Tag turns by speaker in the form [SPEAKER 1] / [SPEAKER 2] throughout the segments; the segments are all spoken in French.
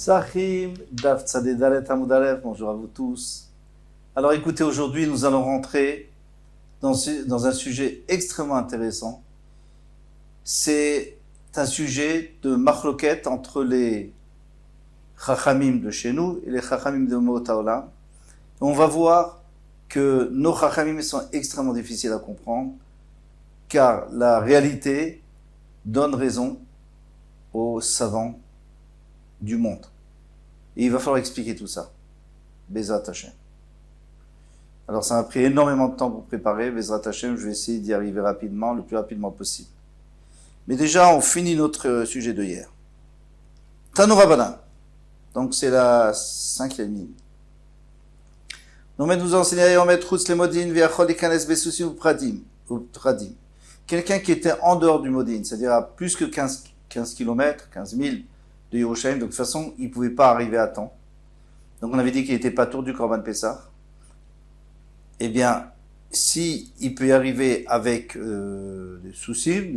[SPEAKER 1] Psachim, Daf Tzadedalet Amudalev, bonjour à vous tous. Alors écoutez, aujourd'hui nous allons rentrer dans un sujet extrêmement intéressant. C'est un sujet de machloket entre les chachamim de chez nous et les chachamim de Umot Haolam. On va voir que nos chachamim sont extrêmement difficiles à comprendre, car la réalité donne raison aux savants du monde. Et il va falloir expliquer tout ça. Bezrat Hashem. Alors ça m'a pris énormément de temps pour préparer. Bezrat Hashem, je vais essayer d'y arriver rapidement, le plus rapidement possible. Mais déjà, on finit notre sujet de hier. Tanu Rabbanan. Donc c'est la 5e ligne. Nous enseignons à mettre Chutz le Modin, Viachol Ikanes Besusim ou Pradim. Quelqu'un qui était en dehors du Modin, c'est-à-dire à plus que 15 km, 15 000 de Yerushalayim, donc de toute façon, il ne pouvait pas arriver à temps. Donc on avait dit qu'il n'était pas tour du Korban Pessah. Eh bien, si il peut y arriver avec des soucis,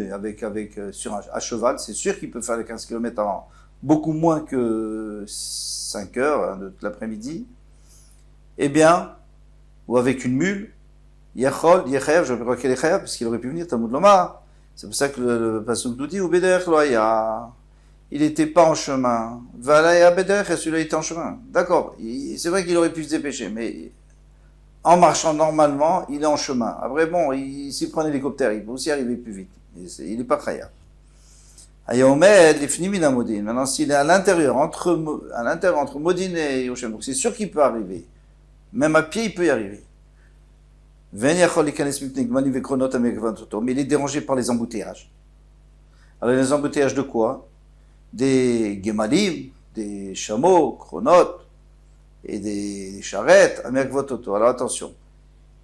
[SPEAKER 1] à cheval, c'est sûr qu'il peut faire les 15 km en beaucoup moins que 5 heures de l'après-midi. Eh bien, ou avec une mule, Yachol, Yechayav, je ne sais pas quel est Yechayav, parce qu'il aurait pu venir, Talmud Lomar. C'est pour ça que le Pasuk nous dit, ou Bederech Loaya. Il n'était pas en chemin. Valaya Bederech, et celui-là était en chemin. D'accord, c'est vrai qu'il aurait pu se dépêcher, mais en marchant normalement, il est en chemin. Après, bon, s'il prend un hélicoptère, il peut aussi arriver plus vite. Il n'est pas Chayav. Ayomed, les Fnimina Modin. Maintenant, s'il est à l'intérieur, entre Modin et Yerushalayim, donc c'est sûr qu'il peut arriver. Même à pied, il peut y arriver. Mais il est dérangé par les embouteillages. Alors les embouteillages de quoi? Des gemalim, des chameaux, chronotes, et des charrettes, alors attention.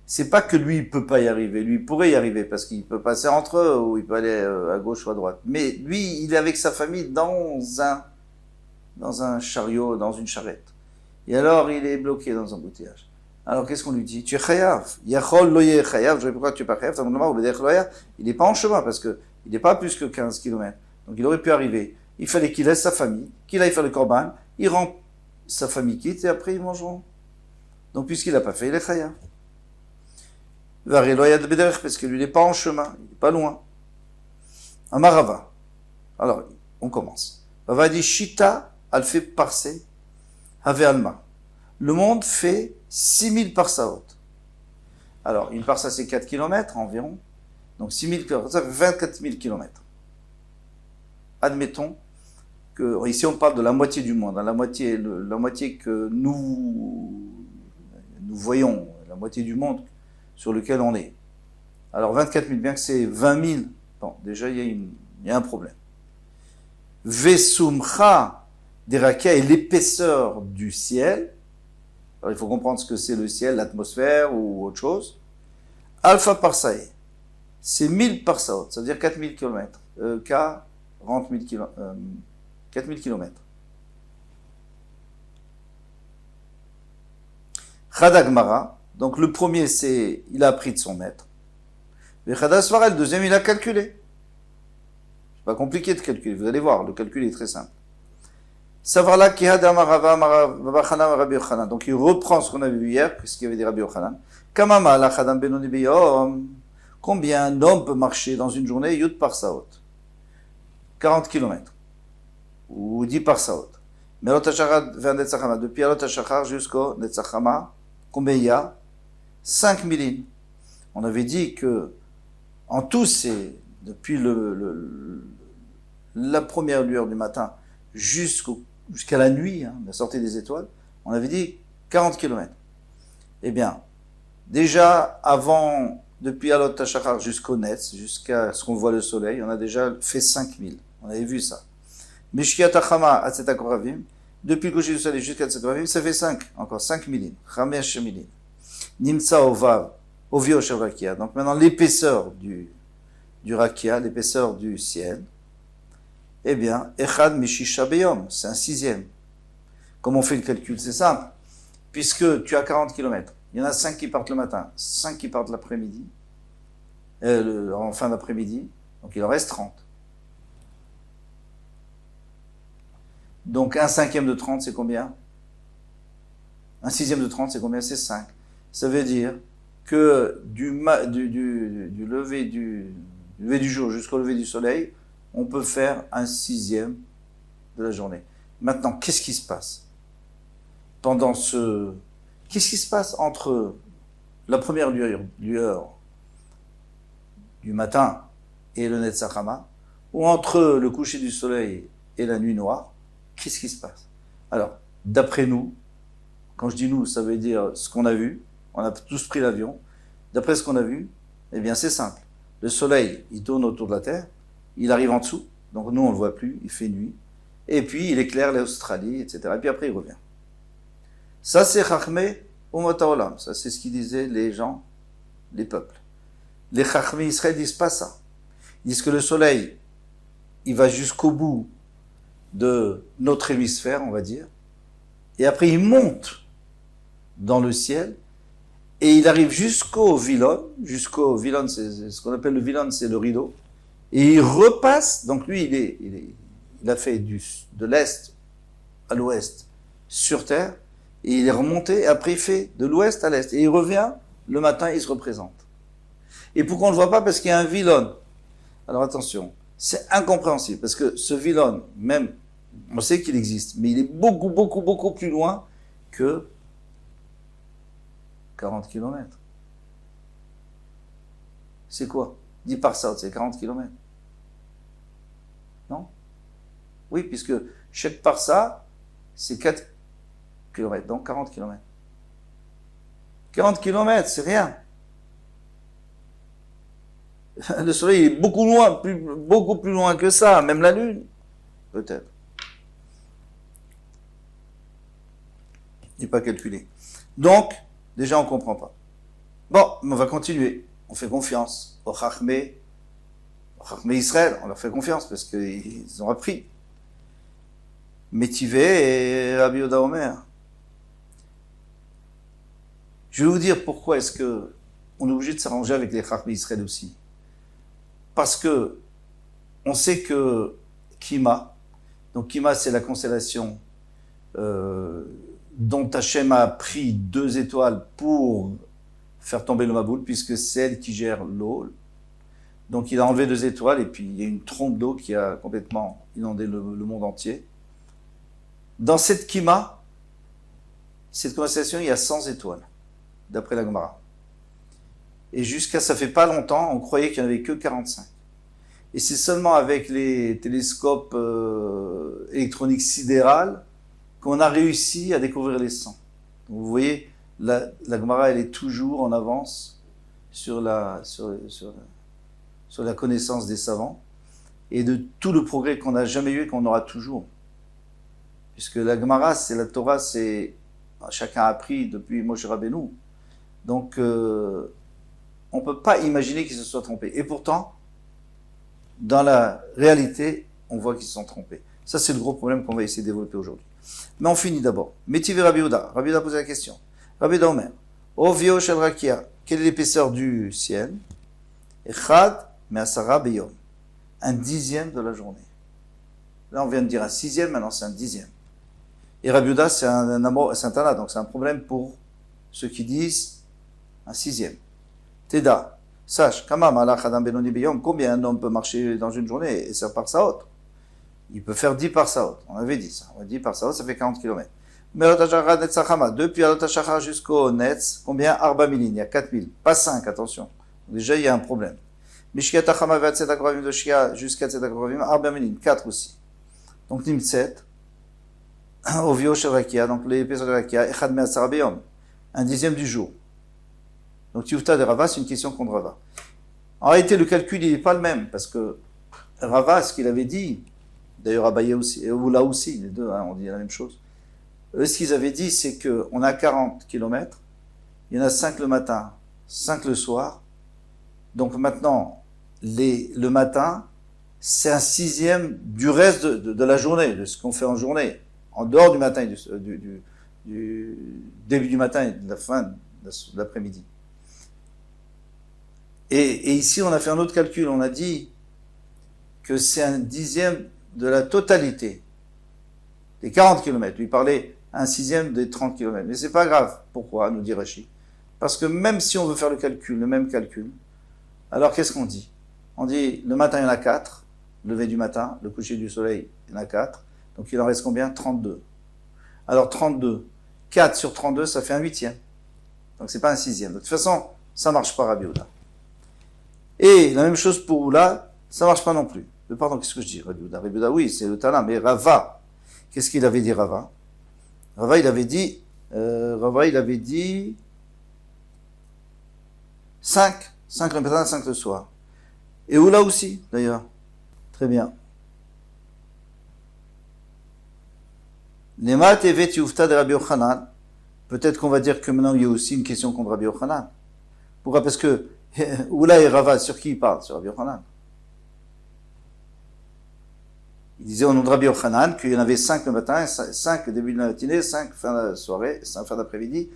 [SPEAKER 1] C'est pas que lui, il peut pas y arriver. Lui, il pourrait y arriver, parce qu'il peut passer entre eux, ou il peut aller à gauche ou à droite. Mais lui, il est avec sa famille dans un chariot, dans une charrette. Et alors, il est bloqué dans un embouteillage. Alors, qu'est-ce qu'on lui dit? Tu es chayav. Yachol lo ye chayav. Je ne sais pas pourquoi tu n'es pas chayav. Il n'est pas en chemin parce qu'il n'est pas plus que 15 km. Donc, il aurait pu arriver. Il fallait qu'il laisse sa famille, qu'il aille faire le korban. Il rend sa famille quitte et après, ils mangeront. Donc, puisqu'il n'a pas fait, il est chayav. Parce que lui, il n'est pas en chemin. Il n'est pas loin. Amarava. Alors, on commence. Rava dit Shita, al fait parser, have alma. Le monde fait 6000 parsaot. Alors, une parsa, c'est 4 km environ. Donc, 6000 km, ça fait 24 000 km. Admettons que, ici, on parle de la moitié du monde. La moitié que nous voyons, la moitié du monde sur lequel on est. Alors, 24 000, bien que c'est 20 000, bon, déjà, il y a un problème. Vesumcha derakia est l'épaisseur du ciel. Alors, il faut comprendre ce que c'est le ciel, l'atmosphère ou autre chose. Alpha parsae, c'est 1000 parsaot, ça veut dire 4000 km. 40 000 km. 4000 km. Chadagmara, donc le premier, il a appris de son maître. Le Chadasvara, le deuxième, il a calculé. C'est pas compliqué de calculer, vous allez voir, le calcul est très simple. Savarla kihadama Rabbi Yochanan. Donc il reprend ce qu'on avait vu hier, ce qu'il y avait dit Rabbi Yochanan. Kamama la chadam benoni biyom. Combien d'hommes peut marcher dans une journée yud par saot? 40 km. Ou 10 par saot. Mais vers Netzachama, depuis Alot HaShachar jusqu'au Netzachama, combien il y a? 5 milines. On avait dit que, en tout, c'est depuis la première lueur du matin jusqu'à la nuit, la sortie des étoiles, on avait dit 40 km. Eh bien, déjà depuis Alot HaShachar jusqu'au Netz, jusqu'à ce qu'on voit le soleil, on a déjà fait 5000. On avait vu ça. Mishkiat HaChama Atzeta Koravim, depuis le coucher du soleil jusqu'à Atzeta Koravim, ça fait 5, encore 5 milines. Chamesh milines. Nimtsa Ovav, Ovio Shavakia. Donc maintenant, l'épaisseur du Rakia, l'épaisseur du ciel, eh bien, Echad Mishisha Beyom, c'est un 6e. Comment on fait le calcul? C'est simple. Puisque tu as 40 km, il y en a 5 qui partent le matin, 5 qui partent l'après-midi, en fin d'après-midi, donc il en reste 30. Donc un cinquième de 30, c'est combien? Un sixième de 30, c'est combien? C'est 5. Ça veut dire que du lever du jour jusqu'au lever du soleil, on peut faire un sixième de la journée. Maintenant, qu'est-ce qui se passe Qu'est-ce qui se passe entre la première lueur du matin et le Netzach Hama, ou entre le coucher du soleil et la nuit noire? Qu'est-ce qui se passe? Alors, d'après nous, quand je dis nous, ça veut dire ce qu'on a vu, on a tous pris l'avion, d'après ce qu'on a vu, eh bien c'est simple. Le soleil, il tourne autour de la Terre, il arrive en dessous, donc nous on ne le voit plus, il fait nuit, et puis il éclaire l'Australie, etc. Et puis après il revient. Ça c'est Chachmei Umot Haolam, ça c'est ce qu'ils disaient les gens, les peuples. Les Chachmei Israël disent pas ça. Ils disent que le soleil, il va jusqu'au bout de notre hémisphère, on va dire, et après il monte dans le ciel, et il arrive jusqu'au Vilon, c'est ce qu'on appelle le Vilon, c'est le rideau, et il repasse, donc lui il a fait de l'est à l'ouest sur terre, et il est remonté, et après il fait de l'ouest à l'est, et il revient, le matin il se représente. Et pourquoi on ne le voit pas? Parce qu'il y a un Vilon. Alors attention, c'est incompréhensible, parce que ce Vilon, même, on sait qu'il existe, mais il est beaucoup, beaucoup, beaucoup plus loin que 40 km. C'est quoi? 10 parsaot, c'est 40 km. Non? Oui, puisque chaque parsa, c'est 4 km, donc 40 km. 40 km, c'est rien. Le soleil est beaucoup loin, beaucoup plus loin que ça, même la lune, peut-être. Il n'est pas calculé. Donc, déjà, on ne comprend pas. Bon, on va continuer. On fait confiance aux Chachmei Israël. On leur fait confiance parce qu'ils ont appris. Métivé et Rabbi Yehuda Omer. Je vais vous dire pourquoi est-ce que on est obligé de s'arranger avec les Chachmei Israël aussi. Parce que on sait que Kima, donc Kima c'est la constellation dont Hachem a pris 2 étoiles pour faire tomber le Maboul, puisque c'est elle qui gère l'eau. Donc il a enlevé 2 étoiles, et puis il y a une trompe d'eau qui a complètement inondé le monde entier. Dans cette Kima, cette constellation, il y a 100 étoiles, d'après la Gemara. Et ça fait pas longtemps, on croyait qu'il n'y en avait que 45. Et c'est seulement avec les télescopes électroniques sidérales qu'on a réussi à découvrir les 100. Donc vous voyez, la Gemara, elle est toujours en avance sur la connaissance des savants et de tout le progrès qu'on n'a jamais eu et qu'on aura toujours. Puisque la Gemara, c'est la Torah, chacun a appris depuis Moshe Rabbeinu. Donc, on ne peut pas imaginer qu'ils se soient trompés. Et pourtant, dans la réalité, on voit qu'ils se sont trompés. Ça, c'est le gros problème qu'on va essayer de développer aujourd'hui. Mais on finit d'abord. Métivé Rabbi Yehuda. Rabbi Yehuda posait la question. Rabbi Yehuda Omer. Ovio shel rakia. Quelle est l'épaisseur du ciel? Echad me'asara beyom. Un dixième de la journée. Là, on vient de dire un sixième, maintenant c'est un dixième. Et Rabbi Yehuda, c'est un Tana, donc c'est un problème pour ceux qui disent un sixième. Teda. Sache, Kamam alach adam benoni beyom. Combien un homme peut marcher dans une journée et faire par saot? Il peut faire 10 parsaot. On avait dit ça. 10 parsaot, ça fait 40 km. Mais depuis Alot HaShachar jusqu'au Netz, combien? Arba milin. Il y a 4000. Pas 5, attention. Déjà, il y a un problème. Mishkiat HaChama va Tzedek Ravim de Shkia jusqu'à Tzedek Ravim, Arba milin. 4 aussi. Donc, Nimtzet, Ovio Shel Rakia, donc l'épaisseur de Rakia, Echad Me'asara Beyom. Un dixième du jour. Donc, Tioufta de Rava, c'est une question contre Rava. En réalité, le calcul, il n'est pas le même, parce que Rava, ce qu'il avait dit, d'ailleurs Abaye aussi, et Oula aussi, les deux, on dit la même chose. Eux, ce qu'ils avaient dit, c'est qu'on a 40 km, il y en a 5 le matin, 5 le soir. Donc maintenant, le matin, c'est un sixième du reste de la journée, de ce qu'on fait en journée, en dehors du matin, du début du matin et de la fin de l'après-midi. Et ici, on a fait un autre calcul. On a dit que c'est un dixième de la totalité des 40 km. Lui parlait un sixième des 30 km. Mais c'est pas grave. Pourquoi, nous dit Rashi? Parce que même si on veut faire le calcul, le même calcul, alors qu'est-ce qu'on dit? On dit, le matin, il y en a 4. Lever du matin, le coucher du soleil, il y en a 4. Donc il en reste combien? 32. Alors 32, 4 sur 32, ça fait un huitième. Donc c'est pas un sixième. De toute façon, ça marche pas Rabbi Yehuda. Et la même chose pour Oula, ça marche pas non plus. Mais pardon, qu'est-ce que je dis? Rabbi Yehuda, oui, c'est le Tana, mais Rava, qu'est-ce qu'il avait dit Rava? Rava, il avait dit 5 le matin, 5 le soir. Et Oula aussi, d'ailleurs. Très bien. Nemat evet yufta de Rabbi Yochanan. Peut-être qu'on va dire que maintenant il y a aussi une question contre Rabbi Yochanan. Pourquoi? Parce que Oula et Rava, sur qui il parle? Sur Rabbi Yochanan. Il disait au nom de Rabbi Yochanan qu'il y en avait 5 le matin, 5 au début de la matinée, 5 fin de la soirée, 5 fin d'après-midi,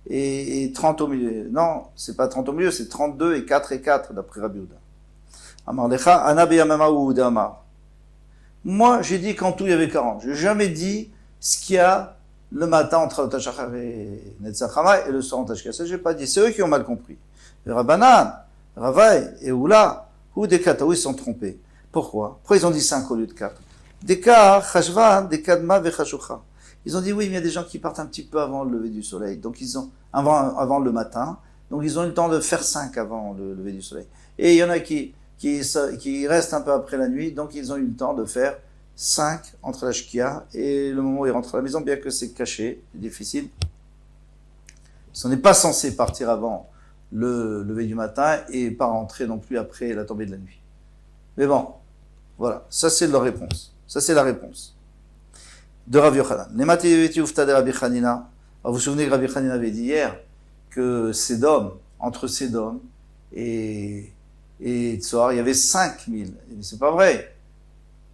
[SPEAKER 1] et 30 au milieu. Non, c'est pas 30 au milieu, c'est 32 et 4 d'après Rabbi Yehuda. Amar lecha, ana beyamama ou Amar. Moi, j'ai dit qu'en tout il y avait 40. Je n'ai jamais dit ce qu'il y a le matin entre le Tachachar et Netzachama et le soir en Tashka. Ça, j'ai pas dit. C'est eux qui ont mal compris. Les Rabbanan, Ravaï et Oula, ou des Kataou, ils sont trompés. Pourquoi? Pourquoi ils ont dit 5 au lieu de 4? Des cas, Chashvan, des Kadma, Vechashucha. Ils ont dit oui, mais il y a des gens qui partent un petit peu avant le lever du soleil. Donc ils ont, avant le matin. Donc ils ont eu le temps de faire 5 avant le lever du soleil. Et il y en a qui restent un peu après la nuit. Donc ils ont eu le temps de faire 5 entre la Shkia et le moment où ils rentrent à la maison, bien que c'est caché, c'est difficile. On n'est pas censé partir avant le lever du matin et pas rentrer non plus après la tombée de la nuit. Mais bon, voilà, ça c'est leur réponse. Ça c'est la réponse de Rav Yochanan. Vous vous souvenez que Rabbi Hanina avait dit hier que entre Sédom et Tsoar, il y avait 5000. Mais c'est pas vrai.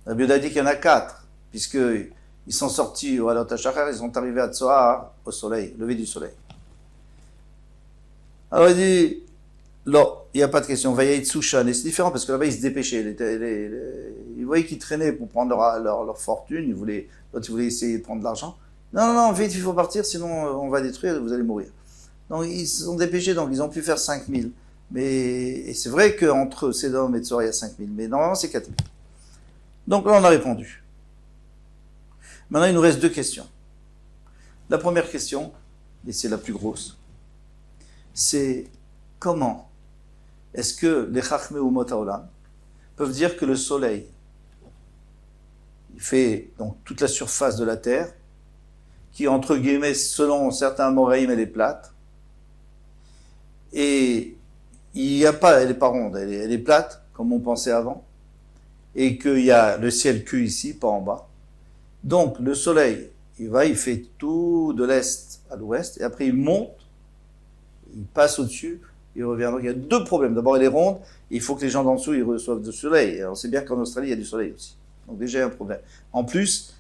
[SPEAKER 1] Rabbi Yehuda dit qu'il y en a 4, puisqu'ils sont sortis au Halot HaShachar, ils sont arrivés à Tsoar au soleil, lever du soleil. Alors il dit, non, il n'y a pas de question, Vayaït Soushan, et c'est différent parce que là-bas ils se dépêchaient, ils voyaient qu'ils traînaient pour prendre leur fortune, l'autre il voulait essayer de prendre de l'argent. Non, vite, il faut partir, sinon on va détruire et vous allez mourir. Donc ils se sont dépêchés, donc ils ont pu faire 5000. Et c'est vrai qu'entre Sédom et Tsoar il y a 5000, mais normalement c'est 4000. Donc là, on a répondu. Maintenant, il nous reste 2 questions. La première question, et c'est la plus grosse, c'est comment est-ce que les Chachmei Umot Haolam peuvent dire que le soleil, il fait donc toute la surface de la Terre, qui, entre guillemets, selon certains Moraïm, elle est plate, et elle n'est pas ronde, elle est plate, comme on pensait avant, et qu'il y a le ciel que ici, pas en bas. Donc, le soleil, il fait tout de l'est à l'ouest, et après il monte, il passe au-dessus, il revient. Donc, il y a 2 problèmes. D'abord, elle est ronde, et il faut que les gens d'en dessous, ils reçoivent du soleil. Et on sait bien qu'en Australie, il y a du soleil aussi. Donc, déjà, il y a un problème. En plus,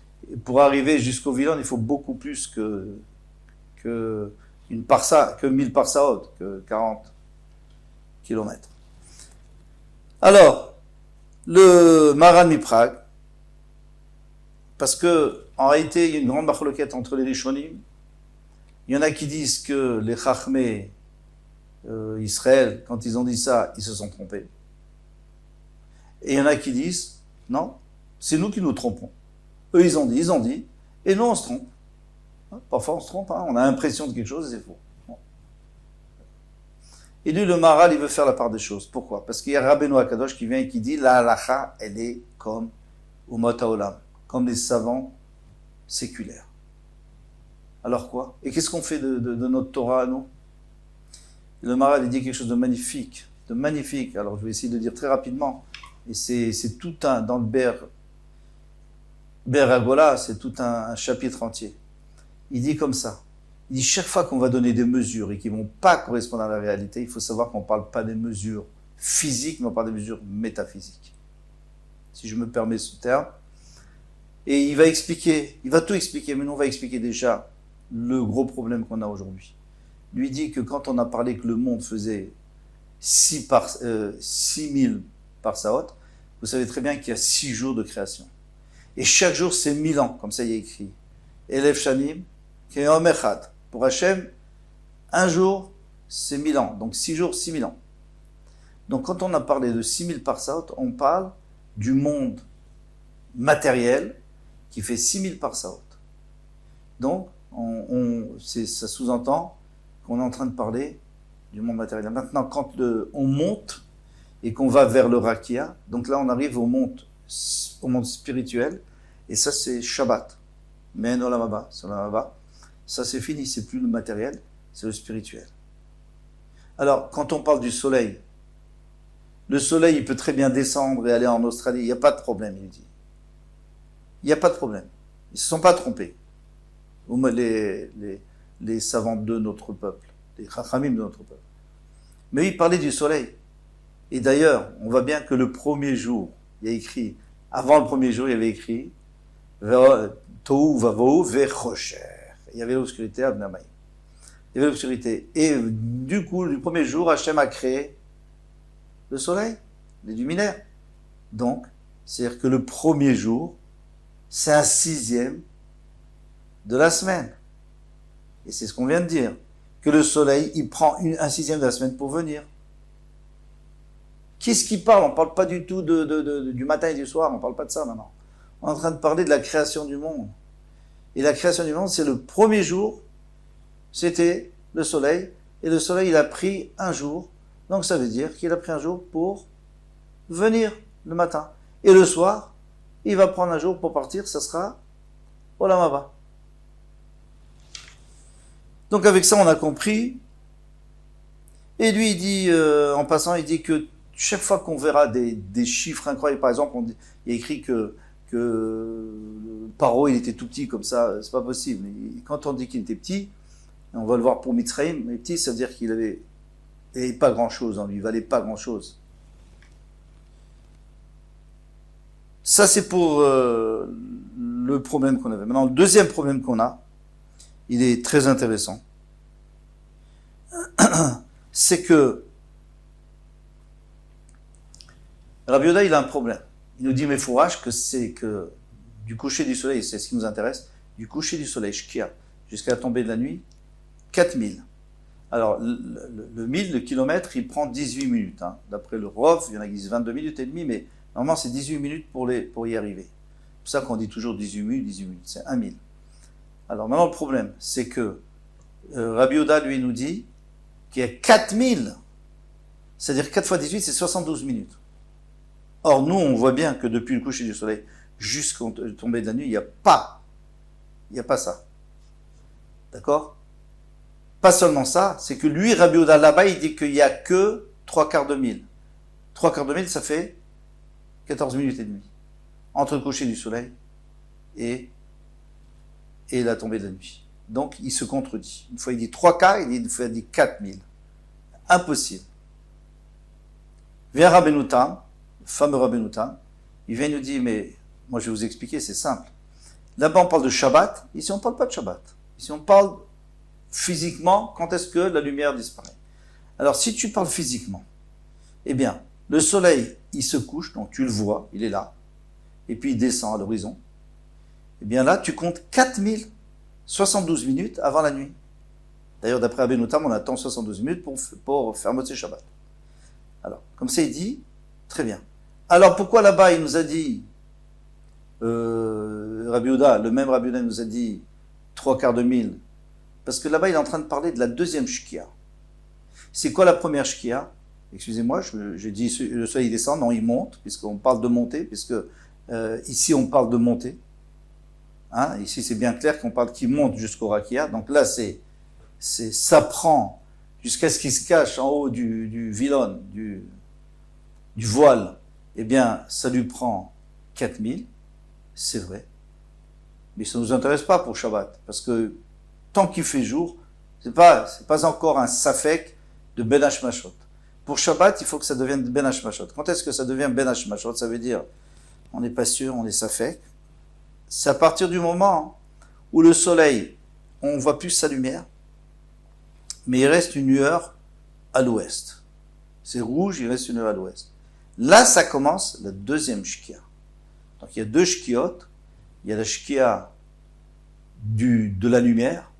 [SPEAKER 1] pour arriver jusqu'au Vilon, il faut beaucoup plus que 1000 parsaot, que 40 kilomètres. Alors, le Maran Miprag, parce que en réalité il y a une grande marloquette entre les Rishonim. Il y en a qui disent que les Chachmei Israël, quand ils ont dit ça, ils se sont trompés. Et il y en a qui disent non, c'est nous qui nous trompons. Eux ils ont dit, et nous on se trompe. Parfois on se trompe, on a l'impression de quelque chose et c'est faux. Et lui, le Maharal, il veut faire la part des choses. Pourquoi? Parce qu'il y a Rabbeinu Akadosh qui vient et qui dit la halacha, elle est comme Umot Haolam, comme les savants séculaires. Alors quoi? Et qu'est-ce qu'on fait de notre Torah à nous? Et le Maharal, il dit quelque chose de magnifique. Alors je vais essayer de le dire très rapidement. Et c'est tout dans le Ber Agola, c'est tout un chapitre entier. Il dit comme ça. Il dit chaque fois qu'on va donner des mesures et qui ne vont pas correspondre à la réalité, il faut savoir qu'on ne parle pas des mesures physiques, mais on parle des mesures métaphysiques. Si je me permets ce terme. Et il va tout expliquer, mais nous on va expliquer déjà le gros problème qu'on a aujourd'hui. Lui dit que quand on a parlé que le monde faisait 6000 parsaot, vous savez très bien qu'il y a 6 jours de création. Et chaque jour c'est 1000 ans, comme ça il y a écrit. Elef Shanim, Keyom Echad. Pour Hachem, un jour, c'est 1000 ans. Donc 6 jours, 6000 ans. Donc quand on a parlé de 6000 parsaot, on parle du monde matériel qui fait 6000 parsaot. Donc, ça sous-entend qu'on est en train de parler du monde matériel. Maintenant, quand on monte et qu'on va vers le Rakia, donc là on arrive au monde spirituel, et ça c'est Shabbat. Mais Olamaba, ça c'est fini, c'est plus le matériel, c'est le spirituel. Alors, quand on parle du soleil, le soleil il peut très bien descendre et aller en Australie, il n'y a pas de problème, il dit. Il n'y a pas de problème. Ils ne se sont pas trompés. Les savants de notre peuple, les chachamim de notre peuple. Mais il parlait du soleil. Et d'ailleurs, on voit bien que le premier jour, il y a écrit, avant le premier jour, il y avait écrit Tohu vavou vechocher. Il y avait l'obscurité à Abnamaï. Il y avait l'obscurité. Et du coup, du premier jour, Hachem a créé le soleil, les luminaires. Donc, c'est-à-dire que le premier jour, c'est un 6e de la semaine. Et c'est ce qu'on vient de dire. Que le soleil, il prend un 6e de la semaine pour venir. Qu'est-ce qui parle? On ne parle pas du tout du matin et du soir, on ne parle pas de ça maintenant. On est en train de parler de la création du monde. Et la création du monde, c'est le premier jour, c'était le soleil, et le soleil, il a pris un jour, donc ça veut dire qu'il a pris un jour pour venir le matin. Et le soir, il va prendre un jour pour partir, ça sera Olam Haba. Donc avec ça, on a compris. Et lui, il dit, en passant, il dit que chaque fois qu'on verra des chiffres incroyables, par exemple, il y a écrit que Paro, il était tout petit comme ça, c'est pas possible. Et quand on dit qu'il était petit, on va le voir pour Mitzrayim, mais petit, ça veut dire qu'il avait pas grand-chose en lui, il valait pas grand-chose. Ça, c'est pour le problème qu'on avait. Maintenant, le deuxième problème qu'on a, il est très intéressant. C'est que Rabbi Yehuda, il a un problème. Il nous dit, mais fourrage, que c'est que du coucher du soleil, c'est ce qui nous intéresse, du coucher du soleil, Shkia, jusqu'à la tombée de la nuit, 4000. Alors, le 1000, le kilomètre, il prend 18 minutes. Hein. D'après le Rov, il y en a qui disent 22 minutes et demie, mais normalement, c'est 18 minutes pour y arriver. C'est pour ça qu'on dit toujours 18 minutes, c'est 1000. Alors, maintenant, le problème, c'est que Rabbi Yehuda, lui, nous dit qu'il y a 4000. C'est-à-dire 4 fois 18, c'est 72 minutes. Or, nous, on voit bien que depuis le coucher du soleil jusqu'au tomber de la nuit, il n'y a pas ça. D'accord? Pas seulement ça, c'est que lui, Rabbi Yehuda, là-bas, il dit qu'il n'y a que 3/4 de mille. 3/4 de mille, ça fait 14 minutes et demie. Entre le coucher du soleil et la tombée de la nuit. Donc, il se contredit. Une fois, il dit 3/4, une fois, il dit 4000. Impossible. Vient Rabbeinu Tam, le fameux Rabbeinu Tam, il vient nous dire, mais moi je vais vous expliquer, c'est simple. Là-bas on parle de Shabbat, ici on ne parle pas de Shabbat. Ici on parle physiquement, quand est-ce que la lumière disparaît. Alors si tu parles physiquement, eh bien, le soleil, il se couche, donc tu le vois, il est là, et puis il descend à l'horizon. Eh bien là, tu comptes 4072 minutes avant la nuit. D'ailleurs, d'après Rabbeinu Tam, on attend 72 minutes pour faire Motzei Shabbat. Alors, comme ça, il dit, très bien. Alors, pourquoi là-bas, il nous a dit, Rabbi Yehuda, le même Rabbi Yehuda nous a dit 3/4 de mille. Parce que là-bas, il est en train de parler de la deuxième Shkia. C'est quoi la première Shkia? Excusez-moi, j'ai dit le soleil descend, non, il monte, puisqu'on parle de montée, puisque ici, on parle de montée. Hein, ici, c'est bien clair qu'on parle qu'il monte jusqu'au Rakia. Donc là, ça prend jusqu'à ce qu'il se cache en haut du vilon, du voile. Eh bien, ça lui prend 4000, c'est vrai. Mais ça ne nous intéresse pas pour Shabbat, parce que tant qu'il fait jour, c'est pas encore un safek de Ben Hashmashot. Pour Shabbat, il faut que ça devienne Ben Hashmashot. Quand est-ce que ça devient Ben Hashmashot? Ça veut dire, on n'est pas sûr, on est safek. C'est à partir du moment où le soleil, on voit plus sa lumière, mais il reste une lueur à l'ouest. C'est rouge, il reste une lueur à l'ouest. Là, ça commence la deuxième shkia. Donc, il y a deux shkiot. Il y a la shkia de la lumière,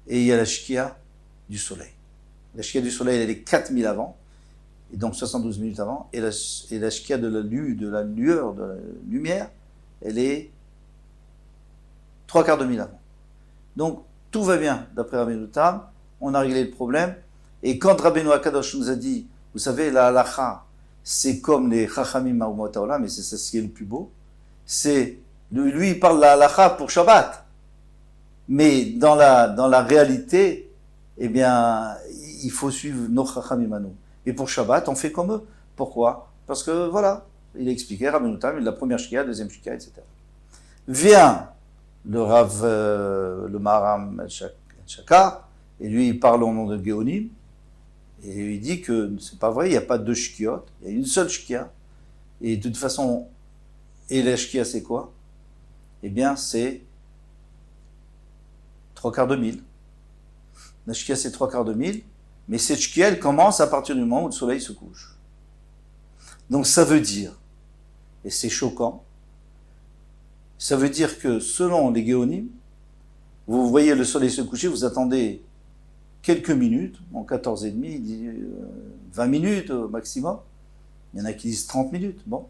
[SPEAKER 1] et il y a la shkia du soleil. La shkia du soleil, elle est 4000 avant, et donc 72 minutes avant, et la shkia de la lueur, de la lumière, elle est 3/4 de mille avant. Donc, tout va bien, d'après Rabbeinu Tam, on a réglé le problème, et quand Rabbeinu Akadosh nous a dit, vous savez, la halacha, c'est comme les chachamim ma'umot haolam, mais c'est ça ce qui est le plus beau, c'est, lui il parle de la halacha pour Shabbat, mais dans la réalité, eh bien, il faut suivre nos chachamim à nous. Et pour Shabbat, on fait comme eux. Pourquoi? Parce que, voilà, il a expliqué, Rabbeinu Tam, la première shkia, deuxième shkia, etc. Vient le Rav, le Maharam Shakar, et lui, il parle au nom de Géonim, et il dit que c'est pas vrai, il n'y a pas deux shkiot, il y a une seule shkia, et de toute façon, et la shkia, c'est quoi? Eh bien, c'est 3/4 de mille. La shkia, c'est 3/4 de mille, mais cette shkia, elle commence à partir du moment où le soleil se couche. Donc ça veut dire, et c'est choquant, ça veut dire que selon les Géonim, vous voyez le soleil se coucher, vous attendez quelques minutes, en 14h30, 20 minutes au maximum, il y en a qui disent 30 minutes, bon,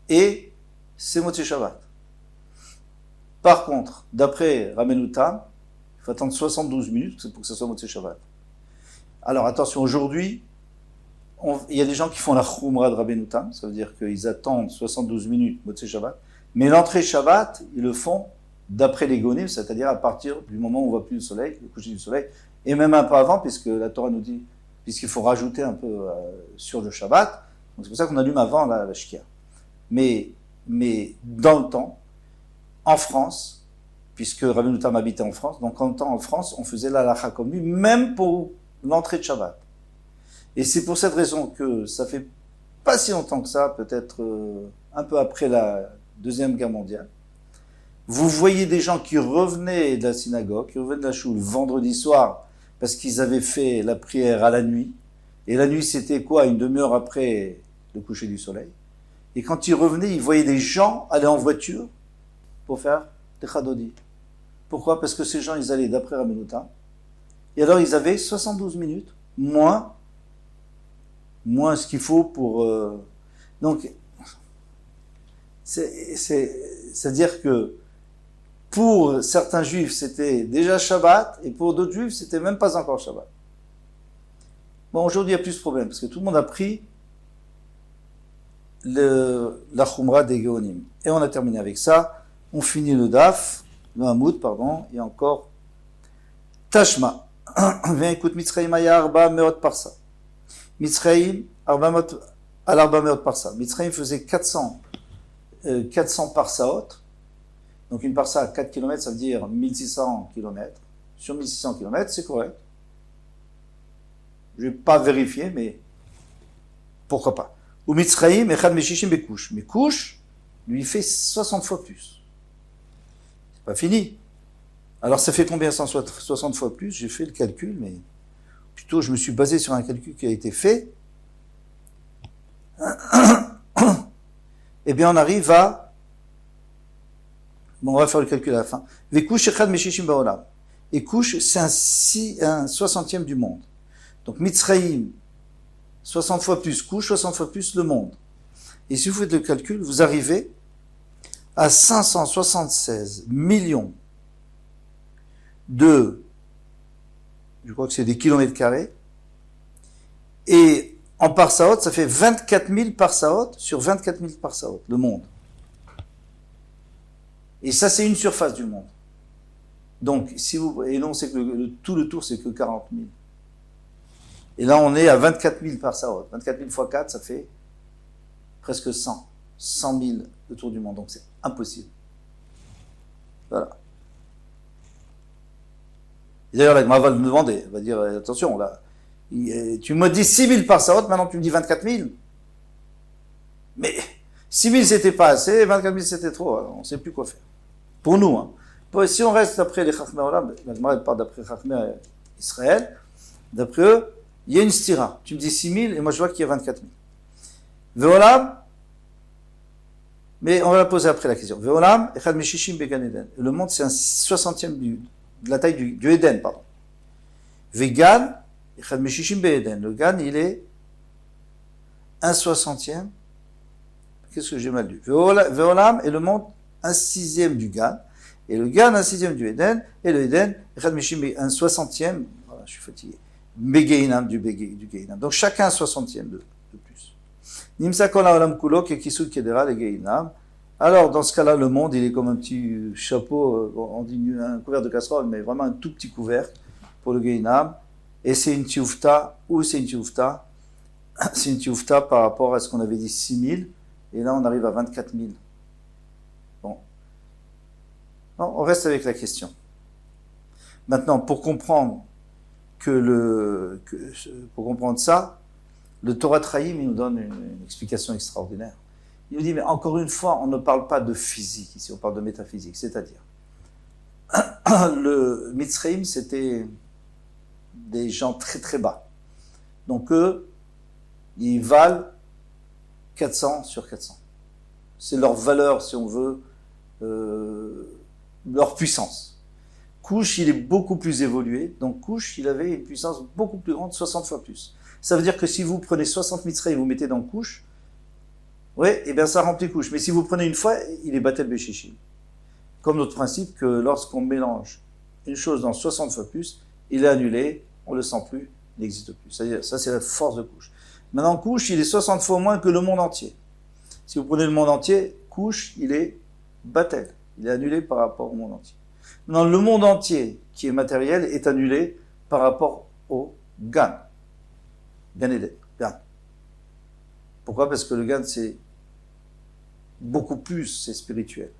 [SPEAKER 1] et c'est Motzei Shabbat. Par contre, d'après Rabbeinu Tam, il faut attendre 72 minutes pour que ça soit Motzei Shabbat. Alors attention, aujourd'hui, il y a des gens qui font la Khumra de Rabbeinu Tam, ça veut dire qu'ils attendent 72 minutes Motzei Shabbat, mais l'entrée Shabbat, ils le font d'après les Géonim, c'est-à-dire à partir du moment où on ne voit plus le soleil, le coucher du soleil, et même un peu avant, puisque la Torah nous dit, puisqu'il faut rajouter un peu sur le Shabbat, donc c'est pour ça qu'on allume avant la shkia. Mais dans le temps, en France, puisque Rabbeinu Tam habitait en France, donc en France, on faisait la halakha comme lui, même pour l'entrée de Shabbat. Et c'est pour cette raison que ça fait pas si longtemps que ça, peut-être un peu après la Deuxième Guerre mondiale, vous voyez des gens qui revenaient de la synagogue, qui revenaient de la choule vendredi soir, parce qu'ils avaient fait la prière à la nuit. Et la nuit, c'était quoi? Une demi-heure après le coucher du soleil. Et quand ils revenaient, ils voyaient des gens aller en voiture pour faire des chadodi. Pourquoi? Parce que ces gens, ils allaient d'après Rabbeinu Tam. Et alors, ils avaient 72 minutes, moins ce qu'il faut pour... Donc, c'est-à-dire que pour certains juifs, c'était déjà Shabbat, et pour d'autres juifs, c'était même pas encore Shabbat. Bon, aujourd'hui, il n'y a plus ce problème, parce que tout le monde a pris la Khumra des Géonim. Et on a terminé avec ça. On finit le Daf, le Hamoud, pardon, et encore Tashma. Viens, écoute, Mitzrayim aya arba meot parsa. Mitzrayim, arba meot parsa. Mitzrayim faisait 400 parsaot. Donc une parsa à 4 km, ça veut dire 1600 km. Sur 1600 km, c'est correct. Je vais pas vérifier, mais pourquoi pas. Ou Mitzrayim, echad meshishim bekouch. Mais couche, lui fait 60 fois plus. C'est pas fini. Alors ça fait combien 160 fois plus? J'ai fait le calcul, mais plutôt je me suis basé sur un calcul qui a été fait. Eh bien on arrive à... Bon, on va faire le calcul à la fin. Vekouch echad meshishim baolam. Et couche, c'est un 60e du monde. Donc Mitzrayim, 60 fois plus couche, 60 fois plus le monde. Et si vous faites le calcul, vous arrivez à 576 millions je crois que c'est des kilomètres carrés. Et en parsaot, ça fait 24 000 parsaot sur 24 000 parsaot, le monde. Et ça, c'est une surface du monde. Donc, et non, c'est que tout le tour, c'est que 40 000. Et là, on est à 24 000 parsaot. 24 000 fois 4, ça fait presque 100 000 le tour du monde. Donc, c'est impossible. Voilà. Et d'ailleurs, la Gemara va me demander, elle va dire, attention, là, tu me dis 6 000 parsaot, maintenant tu me dis 24 000. Mais 6 000, c'était pas assez, 24 000, c'était trop. Alors, on ne sait plus quoi faire. Pour nous, hein. Si on reste d'après les Chachmei Olam, la Gemara part d'après Chachmei Israël, d'après eux, il y a une stira. Tu me dis 6 000 et moi je vois qu'il y a 24 000. Ve'olam, Mais on va la poser après la question. Ve'olam, echad meshishim began Eden. Le monde, c'est un 60e de la taille du Eden, pardon. Vegan, echad meshishim be'eden. Le Gan, il est un 60e. Qu'est-ce que j'ai mal dit? Ve'olam, et le monde, un 6e du Gan. Et le Gan, un 6e du Eden. Et le Eden, echad meshishim un 60e. Voilà, je suis fatigué. Begeinam du Geinam. Donc chacun un 60e de plus. Nimsa kol haolam kulo kekisud kedera le Geinam. Alors dans ce cas-là, le monde, il est comme un petit chapeau, on dit un couvert de casserole, mais vraiment un tout petit couvert pour le Geinam. Et c'est une tioufta. Où c'est une tioufta? C'est une tioufta par rapport à ce qu'on avait dit 6000. Et là, on arrive à 24 000. Bon. Non, on reste avec la question. Maintenant, pour comprendre pour comprendre ça, le Torah Trahim, il nous donne une explication extraordinaire. Il nous dit, mais encore une fois, on ne parle pas de physique ici, on parle de métaphysique. C'est-à-dire, le Mitzrayim, c'était des gens très très bas. Donc eux, ils valent 400 sur 400. C'est leur valeur, si on veut, leur puissance. Cush, il est beaucoup plus évolué. Donc Cush, il avait une puissance beaucoup plus grande, 60 fois plus. Ça veut dire que si vous prenez 60 Mitzrayim et vous mettez dans Cush, ouais, et bien ça remplit Cush. Mais si vous prenez une fois, il est Batel Beshishim. Comme notre principe que lorsqu'on mélange une chose dans 60 fois plus, il est annulé, on ne le sent plus, il n'existe plus. C'est-à-dire, ça c'est la force de Cush. Maintenant, Cush, il est 60 fois moins que le monde entier. Si vous prenez le monde entier, Cush, il est Batel. Il est annulé par rapport au monde entier. Maintenant, le monde entier, qui est matériel, est annulé par rapport au Gan. Gan Eden. Gan. Pourquoi? Parce que le Gan, c'est beaucoup plus, c'est spirituel.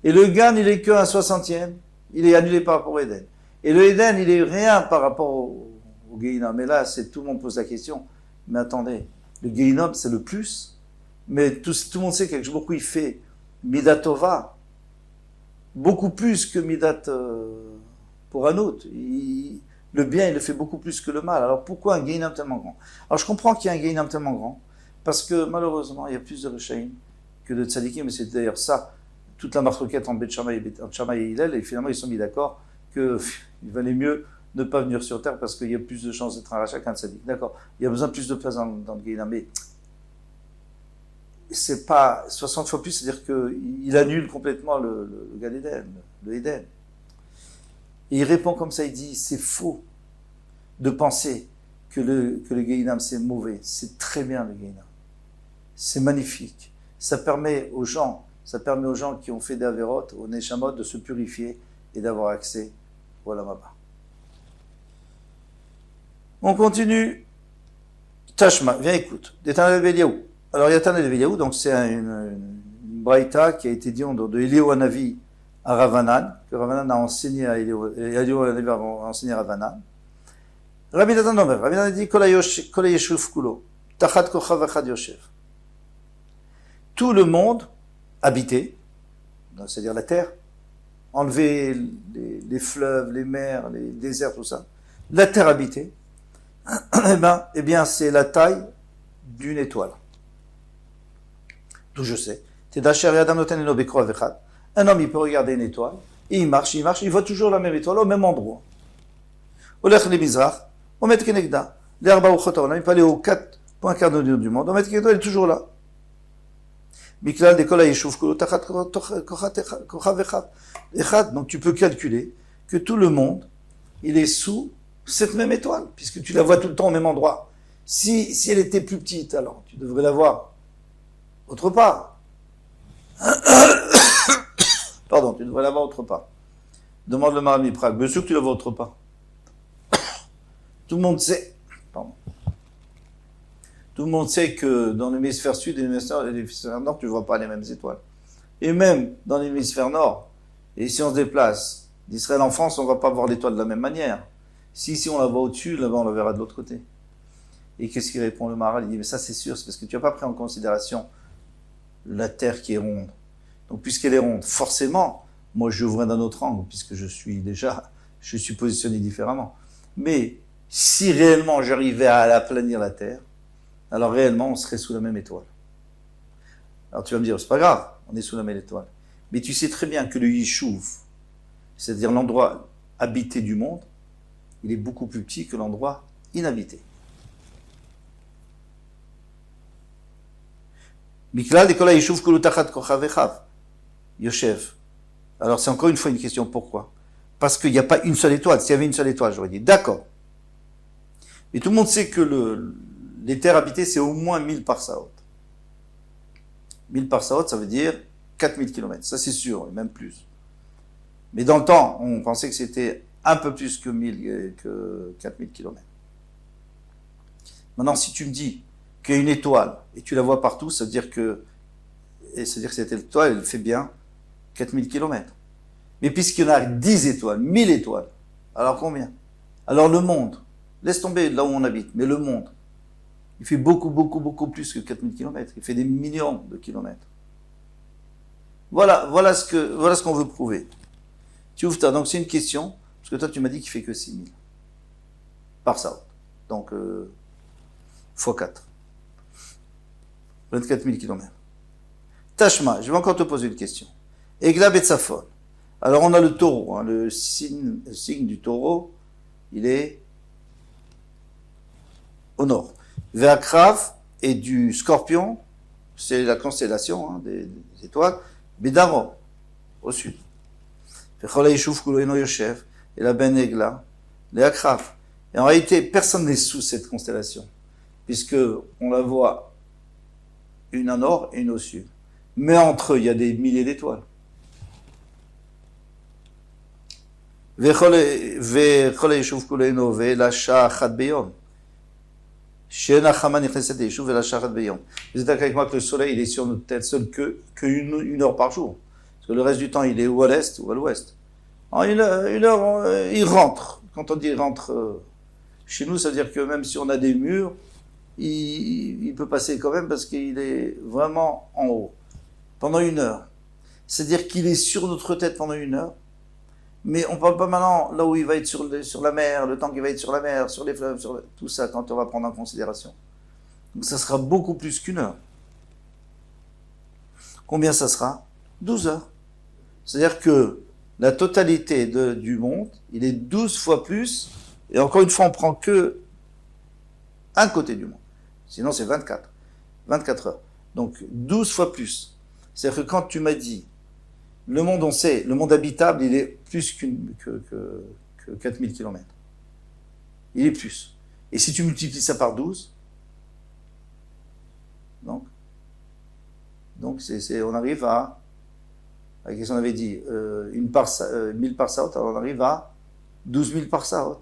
[SPEAKER 1] Et le Gan, il est qu'un 60e, il est annulé par rapport au Eden. Et le Eden, il est rien par rapport au Gehinnom. Mais là, tout le monde pose la question, mais attendez, le Gehinnom, c'est le plus, mais tout le monde sait que beaucoup il fait Midatova, beaucoup plus que Midat pour un autre. Le bien, il le fait beaucoup plus que le mal. Alors pourquoi un Gehinnom tellement grand? Alors je comprends qu'il y a un Gehinnom tellement grand, parce que malheureusement, il y a plus de Rechaim que de Tzadikim, mais c'est d'ailleurs ça, toute la marque en Bet Shammai et Hillel, et finalement ils sont mis d'accord qu'il valait mieux ne pas venir sur terre parce qu'il y a plus de chances d'être un rachat qu'un Tzadik. D'accord, il y a besoin de plus de place dans le Gehinnom, mais c'est pas 60 fois plus, c'est-à-dire qu'il annule complètement le Gan Eden, le Eden. Et il répond comme ça, il dit, c'est faux de penser que le Gehinnom c'est mauvais. C'est très bien le Gehinnom. C'est magnifique. Ça permet aux gens qui ont fait des avérotes, aux Neshamot, de se purifier et d'avoir accès au Olam Haba. On continue. Tashma, viens écoute. D'Etan Eliyahu. Alors, Yatan Eliyahu, donc c'est une braïta qui a été dit de Eliyahu Hanavi à Ravanan, que Ravanan a enseigné à Eliyahu Hanavi a enseigné à Ravanan. Rabbi Natan Omer, Rabbi Natan dit Kol hayeshuv kulo, tachat kochav echad yoshev. Tout le monde habité, c'est-à-dire la terre, enlever les fleuves, les mers, les déserts, tout ça, la terre habitée, eh bien c'est la taille d'une étoile. D'où je sais. Un homme, il peut regarder une étoile, et il marche, il voit toujours la même étoile au même endroit. Il peut aller aux 4 points cardinaux du monde, elle est toujours là. Donc tu peux calculer que tout le monde, il est sous cette même étoile, puisque tu la vois tout le temps au même endroit. Si elle était plus petite, alors tu devrais la voir autre part. Pardon, tu devrais la voir autre part. Demande le Maharal Prague. Bien sûr que tu la vois autre part. Tout le monde sait. Pardon. Tout le monde sait que dans l'hémisphère sud et l'hémisphère nord, tu ne vois pas les mêmes étoiles. Et même dans l'hémisphère nord, et si on se déplace d'Israël en France, on ne va pas voir l'étoile de la même manière. Si ici on la voit au-dessus, là-bas on la verra de l'autre côté. Et qu'est-ce qu'il répond le Maharal? Il dit, mais ça c'est sûr, c'est parce que tu n'as pas pris en considération la terre qui est ronde. Donc puisqu'elle est ronde, forcément, moi je ouvrais d'un autre angle, puisque je suis positionné différemment. Mais si réellement j'arrivais à aplanir la terre, alors réellement on serait sous la même étoile. Alors tu vas me dire, c'est pas grave, on est sous la même étoile. Mais tu sais très bien que le Yishuv, c'est-à-dire l'endroit habité du monde, il est beaucoup plus petit que l'endroit inhabité. Miklal dekola Yishuv kulu tachat kochav echav. Yoshev. Alors c'est encore une fois une question, pourquoi? Parce qu'il n'y a pas une seule étoile. S'il y avait une seule étoile, j'aurais dit d'accord. Mais tout le monde sait que les terres habitées, c'est au moins 1000 parsaot. 1000 parsaot, ça veut dire 4000 km. Ça c'est sûr, et même plus. Mais dans le temps, on pensait que c'était un peu plus que 4000 km. Maintenant, si tu me dis qu'il y a une étoile, et tu la vois partout, ça veut dire que cette étoile, elle fait bien 4000 km. Mais puisqu'il y en a 10 étoiles, 1000 étoiles, alors combien? Alors le monde, laisse tomber là où on habite, mais le monde, il fait beaucoup plus que 4000 km. Il fait des millions de kilomètres. Voilà ce qu'on veut prouver. Tioufta, donc c'est une question, parce que toi tu m'as dit qu'il fait que 6000 par saut. Donc, x 4. 24 000 km. Tashma, je vais encore te poser une question. Egla Betsafon. Alors on a le taureau, hein, le signe du taureau, il est au nord. Veakrav et du scorpion, c'est la constellation hein, des étoiles, Bedaro, au sud. Et la Ben Egla, les Akrav. Et en réalité, personne n'est sous cette constellation, puisque on la voit une au nord et une au sud. Mais entre eux, il y a des milliers d'étoiles. Vous êtes d'accord avec moi que le soleil il est sur notre tête seul qu'une heure par jour. Parce que le reste du temps, il est ou à l'est ou à l'ouest. En une heure, il rentre. Quand on dit rentre chez nous, ça veut dire que même si on a des murs, il peut passer quand même parce qu'il est vraiment en haut. Pendant une heure. C'est-à-dire qu'il est sur notre tête pendant une heure. Mais on ne parle pas maintenant là où il va être sur la mer, le temps qu'il va être sur la mer, sur les fleuves, tout ça, quand on va prendre en considération. Donc ça sera beaucoup plus qu'une heure. Combien ça sera? 12 heures. C'est-à-dire que la totalité du monde, il est 12 fois plus, et encore une fois, on prend que un côté du monde. Sinon, c'est 24. 24 heures. Donc 12 fois plus. C'est-à-dire que quand tu m'as dit le monde, on sait, le monde habitable, il est plus que 4000 km. Il est plus. Et si tu multiplies ça par 12, donc on arrive à qu'est-ce qu'on avait dit 1000 parsaot, alors on arrive à 12 000 parsaot.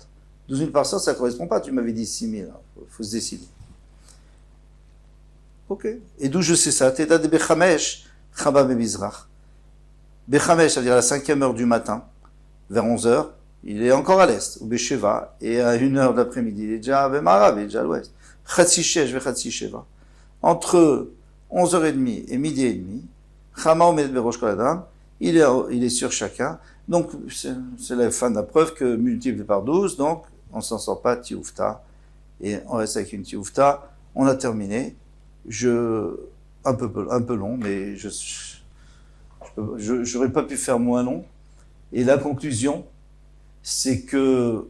[SPEAKER 1] 12 000 parsaot, ça ne correspond pas, tu m'avais dit 6 000, il faut se décider. Ok. Et d'où je sais ça? Teda de Bechamesh, Chaba Bemizrach. Bechamesh, ça veut dire à la 5e heure du matin, vers 11 heures, il est encore à l'est, ou Besheva, et à 1 heure de l'après-midi, il est déjà à Bemarav, il est déjà à l'ouest. Chatsishesh, Vechatsi Sheva. Entre 11h30 et midi et demi, Chama Omed Berosh Koladam, il est sur chacun. Donc, c'est la fin de la preuve que multiplié par 12, donc, on s'en sort pas, Tioufta. Et on reste avec une Tioufta. On a terminé. Un peu long, mais j'aurais pas pu faire moins long. Et la conclusion, c'est que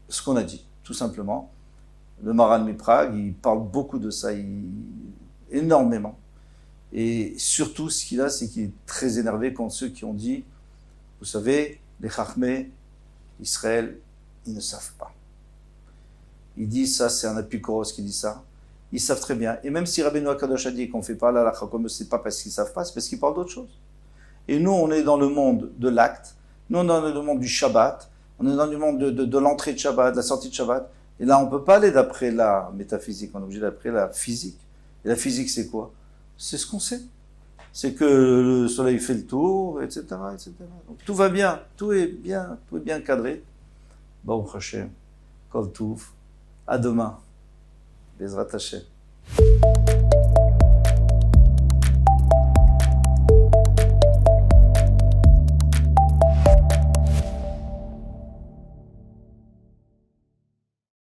[SPEAKER 1] ce qu'on a dit, tout simplement, le Maran Miprag, il parle beaucoup de ça, énormément. Et surtout, ce qu'il a, c'est qu'il est très énervé contre ceux qui ont dit, vous savez, les Chachmé, Israël, ils ne savent pas. Il dit ça, c'est un apikoros qui dit ça. Ils savent très bien. Et même si Rabbeinu HaKadosh a dit qu'on ne fait pas la halakha comme eux, c'est pas parce qu'ils ne savent pas, c'est parce qu'ils parlent d'autre chose. Et nous, on est dans le monde de l'acte, nous, on est dans le monde du Shabbat, on est dans le monde de l'entrée de Shabbat, de la sortie de Shabbat. Et là, on ne peut pas aller d'après la métaphysique, on est obligé d'après la physique. Et la physique, c'est quoi? C'est ce qu'on sait. C'est que le soleil fait le tour, etc., etc. Donc tout va bien, tout est bien cadré. Baruch Hashem, Kol Tuv, à demain. Bezrat Hashem.